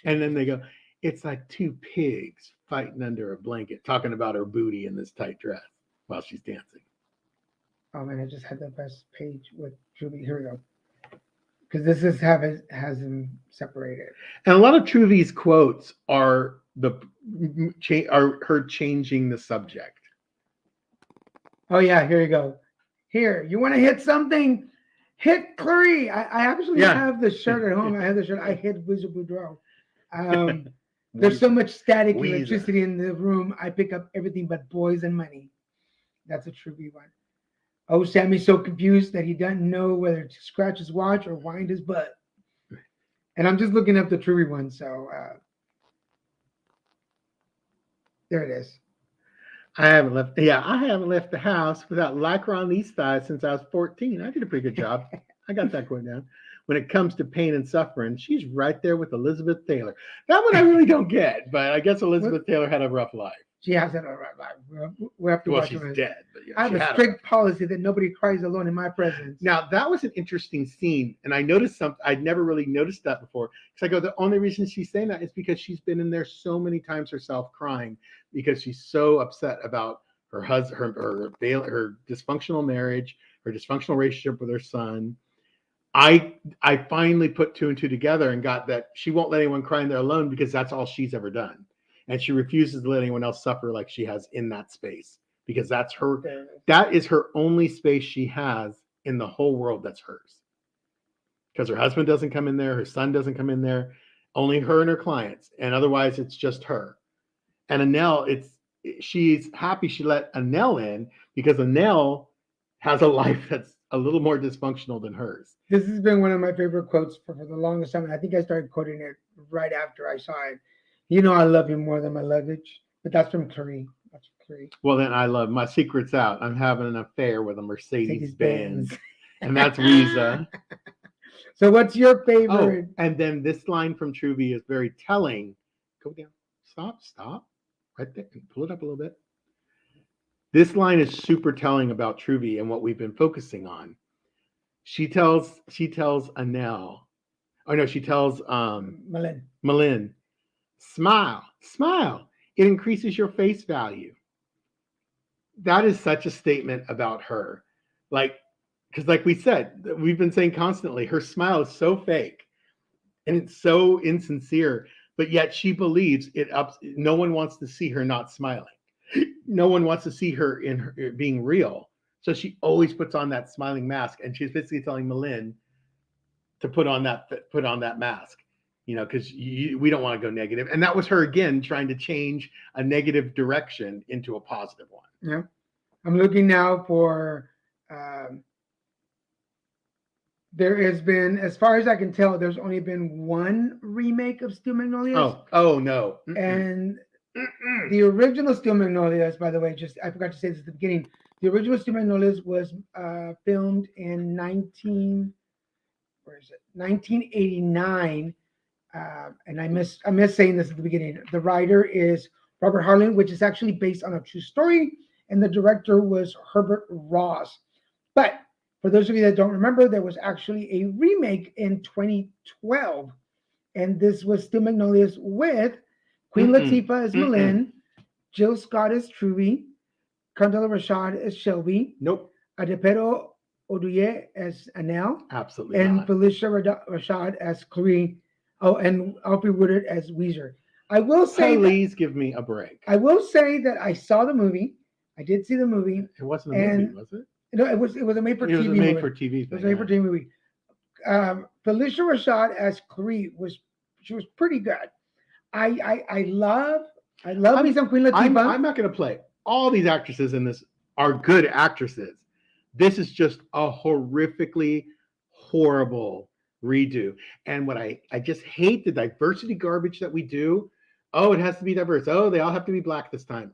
And then they go, it's like 2 pigs fighting under a blanket, talking about her booty in this tight dress while she's dancing. Oh man, I just had the best page with Truby. Here we go. Because this is has him separated. And a lot of Truvy's quotes are her changing the subject. Oh yeah, here you go. Here, you want to hit something? Hit Clary. I actually have the shirt at home. I have the shirt. I hit Wizard Boudreaux. There's so much static electricity in the room. I pick up everything but boys and money. That's a Truby one. Oh, Sammy's so confused that he doesn't know whether to scratch his watch or wind his butt. And I'm just looking up the Truby one, so there it is. I haven't left the house without lycra on these thighs since I was 14. I did a pretty good job. I got that going down. When it comes to pain and suffering, she's right there with Elizabeth Taylor. That one I really don't get, but I guess Elizabeth Taylor had a rough life. She has had a rough life. We have to watch she's dead. But I have a strict policy that nobody cries alone in my presence. Now, that was an interesting scene, and I noticed something. I'd never really noticed that before. Because I go, the only reason she's saying that is because she's been in there so many times herself crying because she's so upset about her husband, her dysfunctional marriage, her dysfunctional relationship with her son. I finally put 2 and 2 together and got that she won't let anyone cry in there alone because that's all she's ever done. And she refuses to let anyone else suffer like she has in that space because that is her only space she has in the whole world that's hers. Because her husband doesn't come in there, her son doesn't come in there, only her and her clients. And otherwise it's just her. And Annelle, she's happy she let Annelle in because Annelle has a life that's a little more dysfunctional than hers. This has been one of my favorite quotes for the longest time. And I think I started quoting it right after I saw it. You know I love you more than my luggage. But that's from Clary. That's from Clary. Well, then I love my secret's out. I'm having an affair with a Mercedes-Benz. And that's Weezer. So what's your favorite? Oh, and then this line from Truvy is very telling. Go down. Stop. Right there. Pull it up a little bit. This line is super telling about Truvy and what we've been focusing on. She tells Annelle. Oh no, she tells Malin. Smile. It increases your face value. That is such a statement about her. Because like we said, we've been saying constantly, her smile is so fake and it's so insincere, but yet she believes it ups. No one wants to see her not smiling. No one wants to see her in her being real. So she always puts on that smiling mask, and she's basically telling Malin to put on that mask. Because we don't want to go negative, and that was her again trying to change a negative direction into a positive one. Yeah, I'm looking now for. Um, there has been, as far as I can tell, there's only been one remake of Steel Magnolias. Oh no! And the original Steel Magnolias, by the way, just I forgot to say this at the beginning. The original Steel Magnolias was filmed in 1989, and I miss saying this at the beginning. The writer is Robert Harlan, which is actually based on a true story, and the director was Herbert Ross. But for those of you that don't remember, there was actually a remake in 2012, and this was Steel Magnolias with Queen Latifah as Malin, Jill Scott as Truby, Condola Rashad as Shelby, Nope. Adepero Oduye as Anel, Absolutely and not. Felicia Rashad as Clarie. Oh, and Alfre Woodard as Weezer. I will say Please give me a break. I will say that I saw the movie. I did see the movie. It wasn't a movie, was it? No, it was a made for TV movie. Made for TV. It was a made for TV movie. Felicia Rashad as Clarie was pretty good. I love me some Queen Latifah. I'm not going to play. All these actresses in this are good actresses. This is just a horrifically horrible redo. And what I just hate the diversity garbage that we do. Oh, it has to be diverse. Oh, they all have to be black this time.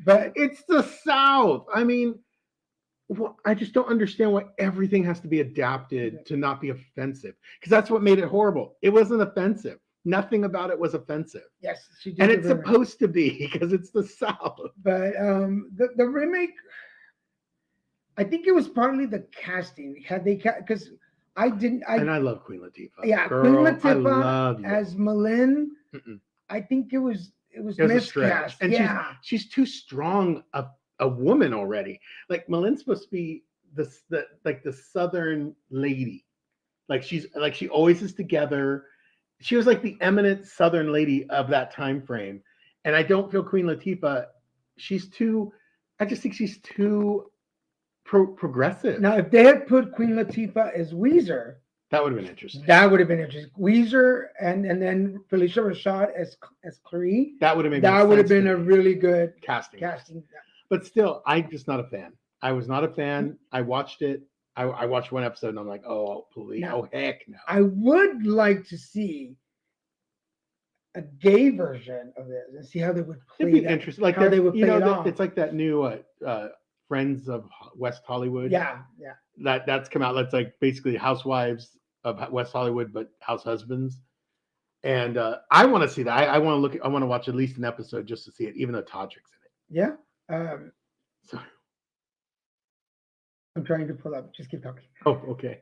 But it's the South. I mean, I just don't understand why everything has to be adapted to not be offensive. Because that's what made it horrible. It wasn't offensive. Nothing about it was offensive. Yes, she did. And it's supposed to be because it's the South. But the remake, I think it was partly the casting. Had they because and I love Queen Latifah. Yeah, Girl, Queen Latifah as Malin. I think it was miscast. And yeah, she's too strong a woman already. Like Malin's supposed to be the Southern lady. Like she always is together. She was like the eminent Southern lady of that time frame. And I don't feel Queen Latifah, I just think she's too progressive. Now, if they had put Queen Latifah as Weezer, that would have been interesting. Weezer and then Felicia Rashad as Clarie. That would have made that would have been a really good casting. Casting. But still, I'm just not a fan. I was not a fan. I watched it. I watched one episode and I'm like, oh, please. Now, oh, heck no. I would like to see a gay version of this and see how they would play It'd be interesting. Like how they would play it off. It's like that new Friends of West Hollywood. Yeah. That's come out. That's like basically Housewives of West Hollywood, but house husbands. And I want to see that. I want to watch at least an episode just to see it, even though Todrick's in it. Yeah. Sorry. I'm trying to pull up. Just keep talking. Oh, okay.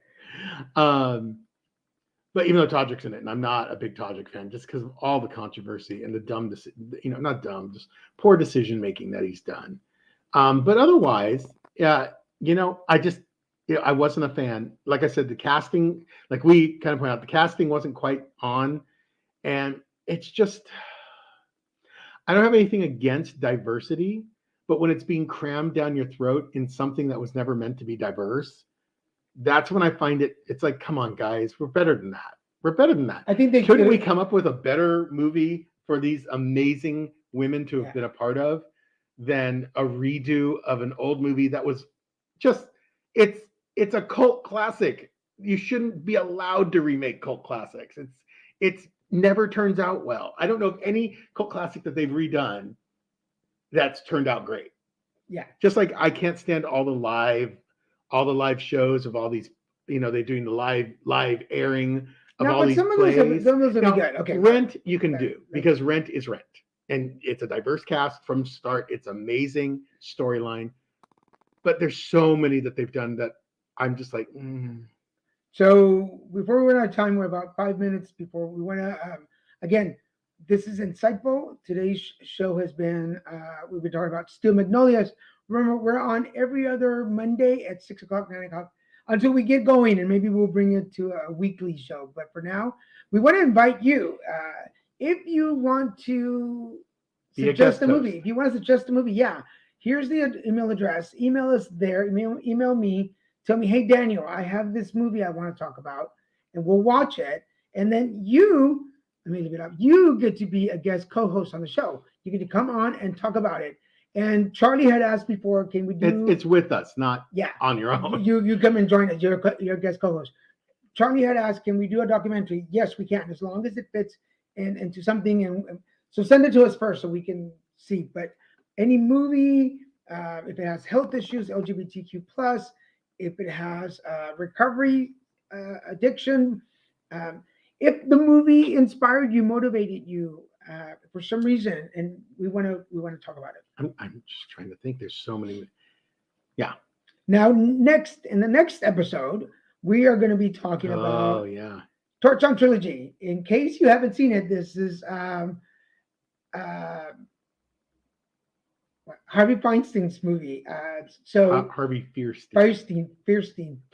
But even though Todrick's in it, and I'm not a big Todrick fan, just because of all the controversy and the not dumb, just poor decision making that he's done. But otherwise, I wasn't a fan. Like I said, the casting, like we kind of point out, the casting wasn't quite on, and it's just, I don't have anything against diversity, but when it's being crammed down your throat in something that was never meant to be diverse, that's when I find it's like, come on, guys, we're better than that. I think couldn't we come up with a better movie for these amazing women to have been a part of than a redo of an old movie that was just, it's a cult classic. You shouldn't be allowed to remake cult classics. It's never turns out well. I don't know of any cult classic that they've redone that's turned out great. Yeah. Just like I can't stand all the live shows of all these, they're doing the live airing of all these plays. Some of those are good. Okay. Rent you can do because Rent is Rent. And it's a diverse cast from start. It's amazing storyline. But there's so many that they've done that I'm just like, So before we run out of time, we're about 5 minutes before we want to, again, this is insightful. Today's show has been, we've been talking about Steel Magnolias. Remember, we're on every other Monday at 6 o'clock, 9 o'clock, until we get going, and maybe we'll bring it to a weekly show. But for now, we want to invite you. if you want to Be a suggest guest a movie, host. if you want to suggest a movie, yeah, here's the email address. Email us there. Email me. Tell me, hey Daniel, I have this movie I want to talk about, and we'll watch it. And then you, let me leave it up. You get to be a guest co-host on the show. You get to come on and talk about it. And Charlie had asked before, can we do? It's with us, not Yeah, on your own. you come and join us. You're a guest co-host. Charlie had asked, can we do a documentary? Yes, we can, as long as it fits into something. And so send it to us first so we can see. But any movie, if it has health issues, LGBTQ plus, if it has recovery, addiction, um, if the movie inspired you, motivated you for some reason, and we want to talk about it. I'm just trying to think. There's so many. Yeah. Now, next in the next episode, we are going to be talking Oh about yeah. Torch on Trilogy. In case you haven't seen it, this is uh, Harvey Feinstein's movie. So Harvey Fierstein,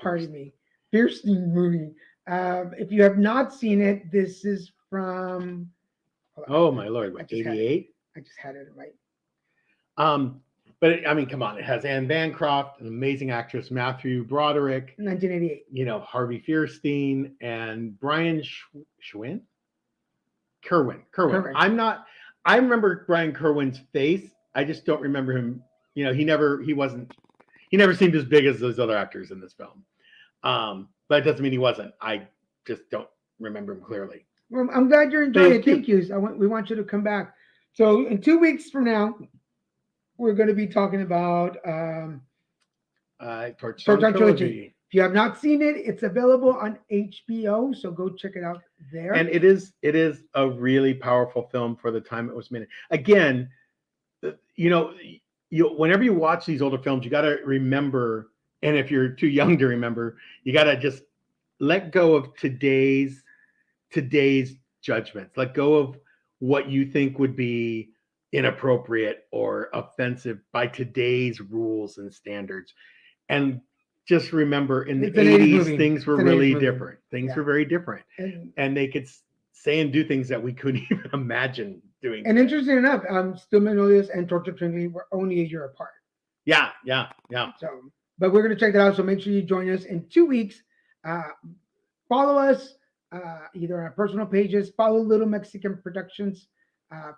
pardon me, Fierstein movie. If you have not seen it, this is from. Hold on, Oh my lord, I what, just had it. 88? I just had it right. But I mean, come on, it has Anne Bancroft, an amazing actress, Matthew Broderick, 1988. Harvey Fierstein, and Brian Schwinn? Kerwin. I remember Brian Kerwin's face. I just don't remember him. He never seemed as big as those other actors in this film. But it doesn't mean he wasn't. I just don't remember him clearly. Well, I'm glad you're enjoying it. Thank you. We want you to come back. So in 2 weeks from now, we're going to be talking about Torch on Trilogy. If you have not seen it, it's available on HBO, so go check it out there. And it is a really powerful film for the time it was made. Again, whenever you watch these older films, you got to remember, and if you're too young to remember, you got to just let go of today's judgments. Let go of what you think would be inappropriate or offensive by today's rules and standards. And just remember, in the 80s, things were really different. Things were very different. And they could say and do things that we couldn't even imagine doing. And interesting enough, Still Magnolias and Torch on Trilogy were only a year apart. Yeah. So, but we're going to check that out. So make sure you join us in 2 weeks. Follow us either on our personal pages, follow Little Mexican Productions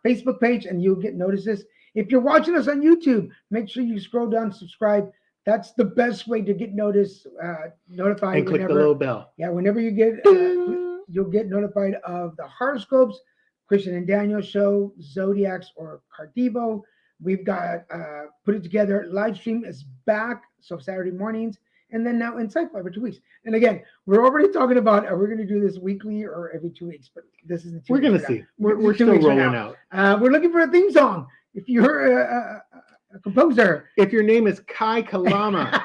Facebook page, and you'll get notices. If you're watching us on YouTube, make sure you scroll down, subscribe. That's the best way to get notified. And click the little bell. Yeah, whenever you get, you'll get notified of the horoscopes, Christian and Daniel show, Zodiacs, or Cardivo. We've got put it together. Live stream is back, so Saturday mornings, and then now Insightful every 2 weeks. And again, we're already talking about are we going to do this weekly or every 2 weeks? But this is the 2 we're going to see. We're still rolling out. We're looking for a theme song. If you're a composer, if your name is Kai Kalama,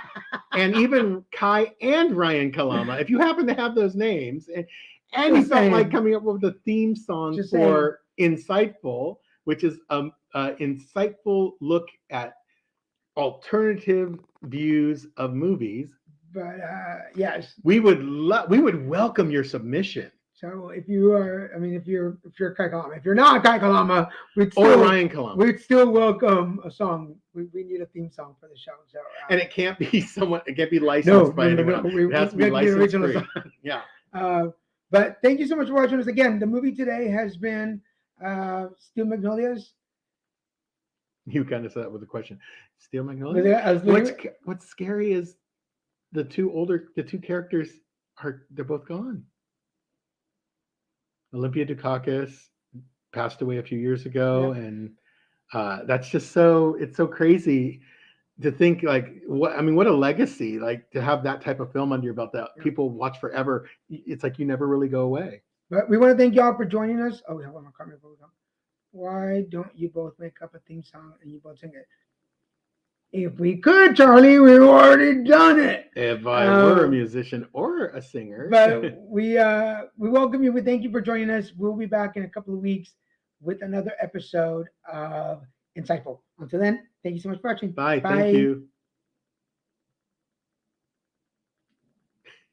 and even Kai and Ryan Kalama, if you happen to have those names, and you felt like coming up with a theme song for Insightful, which is insightful look at alternative views of movies. But yes, we would welcome your submission. So if you are, if you're Kai Kalama, if you're not Kai Kalama, or Ryan Kalama, we'd still welcome a song. We need a theme song for the show. So and it can't be licensed by anyone. It has to be licensed free. Yeah. But thank you so much for watching us again. The movie today has been Steel Magnolias. You kind of said that with a question. Steel Magnolias. What's scary is the two characters they're both gone. Olympia Dukakis passed away a few years ago, and that's just it's so crazy to think what a legacy, to have that type of film under your belt that people watch forever. It's like you never really go away. But we want to thank y'all for joining us. Oh, we have one more comment. Why don't you both make up a theme song and you both sing it? If we could, Charlie, we've already done it. If I were a musician or a singer. But we welcome you. We thank you for joining us. We'll be back in a couple of weeks with another episode of Insightful. Until then, thank you so much for watching. Bye. Thank you.